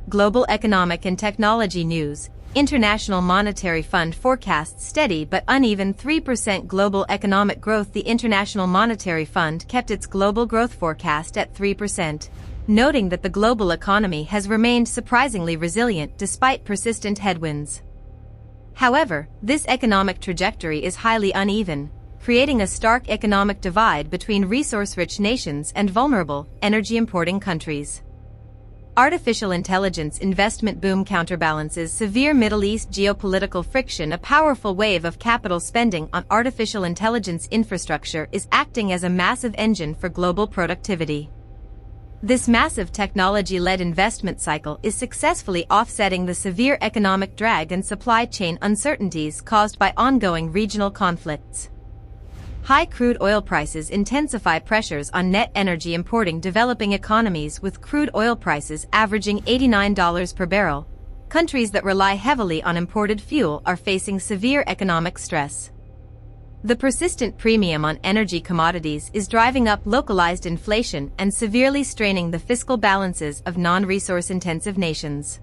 Global Economic and Technology News, International Monetary Fund forecasts steady but uneven 3% global economic growth. The International Monetary Fund kept its global growth forecast at 3%, noting that the global economy has remained surprisingly resilient despite persistent headwinds. However, this economic trajectory is highly uneven, creating a stark economic divide between resource-rich nations and vulnerable, energy-importing countries. Artificial intelligence investment boom counterbalances severe Middle East geopolitical friction. A powerful wave of capital spending on artificial intelligence infrastructure is acting as a massive engine for global productivity. This massive technology-led investment cycle is successfully offsetting the severe economic drag and supply chain uncertainties caused by ongoing regional conflicts. High crude oil prices intensify pressures on net energy importing developing economies, with crude oil prices averaging $89 per barrel. Countries that rely heavily on imported fuel are facing severe economic stress. The persistent premium on energy commodities is driving up localized inflation and severely straining the fiscal balances of non-resource-intensive nations.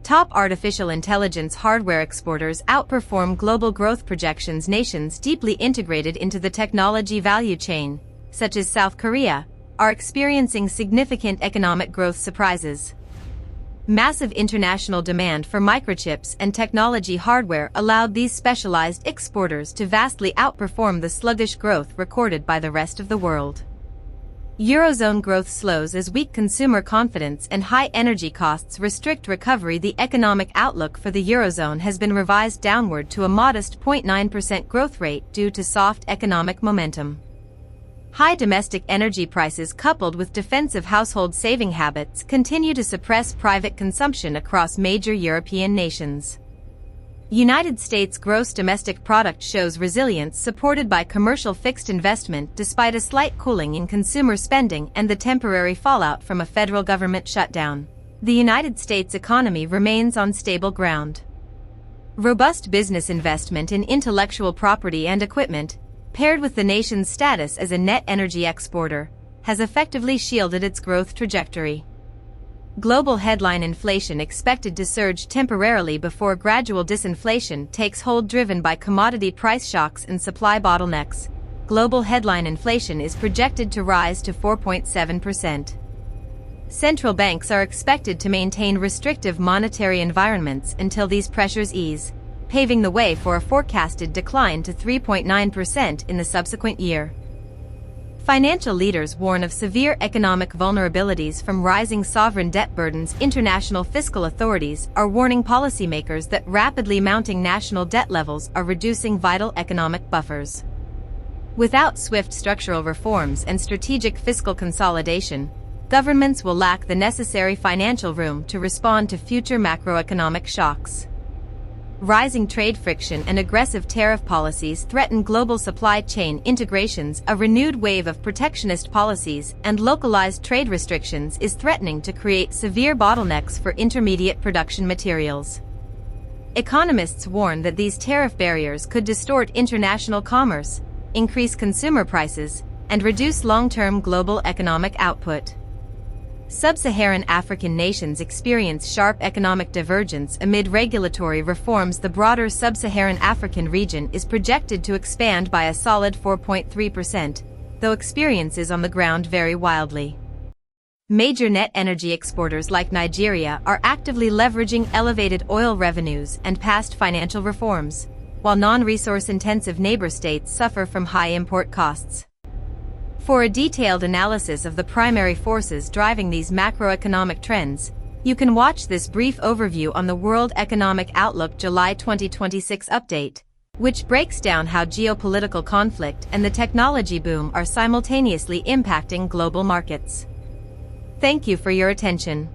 Top artificial intelligence hardware exporters outperform global growth projections. Nations deeply integrated into the technology value chain, such as South Korea, are experiencing significant economic growth surprises. Massive international demand for microchips and technology hardware allowed these specialized exporters to vastly outperform the sluggish growth recorded by the rest of the world. Eurozone growth slows as weak consumer confidence and high energy costs restrict recovery. The economic outlook for the Eurozone has been revised downward to a modest 0.9% growth rate due to soft economic momentum. High domestic energy prices coupled with defensive household saving habits continue to suppress private consumption across major European nations. United States gross domestic product shows resilience supported by commercial fixed investment despite a slight cooling in consumer spending and the temporary fallout from a federal government shutdown. The United States economy remains on stable ground. Robust business investment in intellectual property and equipment, paired with the nation's status as a net energy exporter, has effectively shielded its growth trajectory. Global headline inflation expected to surge temporarily before gradual disinflation takes hold, driven by commodity price shocks and supply bottlenecks. Global headline inflation is projected to rise to 4.7%. Central banks are expected to maintain restrictive monetary environments until these pressures ease, paving the way for a forecasted decline to 3.9% in the subsequent year. Financial leaders warn of severe economic vulnerabilities from rising sovereign debt burdens. International fiscal authorities are warning policymakers that rapidly mounting national debt levels are reducing vital economic buffers. Without swift structural reforms and strategic fiscal consolidation, governments will lack the necessary financial room to respond to future macroeconomic shocks. Rising trade friction and aggressive tariff policies threaten global supply chain integrations. A renewed wave of protectionist policies and localized trade restrictions is threatening to create severe bottlenecks for intermediate production materials. Economists warn that these tariff barriers could distort international commerce, increase consumer prices, and reduce long-term global economic output. Sub-Saharan African nations experience sharp economic divergence amid regulatory reforms. The broader Sub-Saharan African region is projected to expand by a solid 4.3%, though experiences on the ground vary wildly. Major net energy exporters like Nigeria are actively leveraging elevated oil revenues and past financial reforms, while non-resource-intensive neighbor states suffer from high import costs. For a detailed analysis of the primary forces driving these macroeconomic trends, you can watch this brief overview on the World Economic Outlook July 2026 update, which breaks down how geopolitical conflict and the technology boom are simultaneously impacting global markets. Thank you for your attention.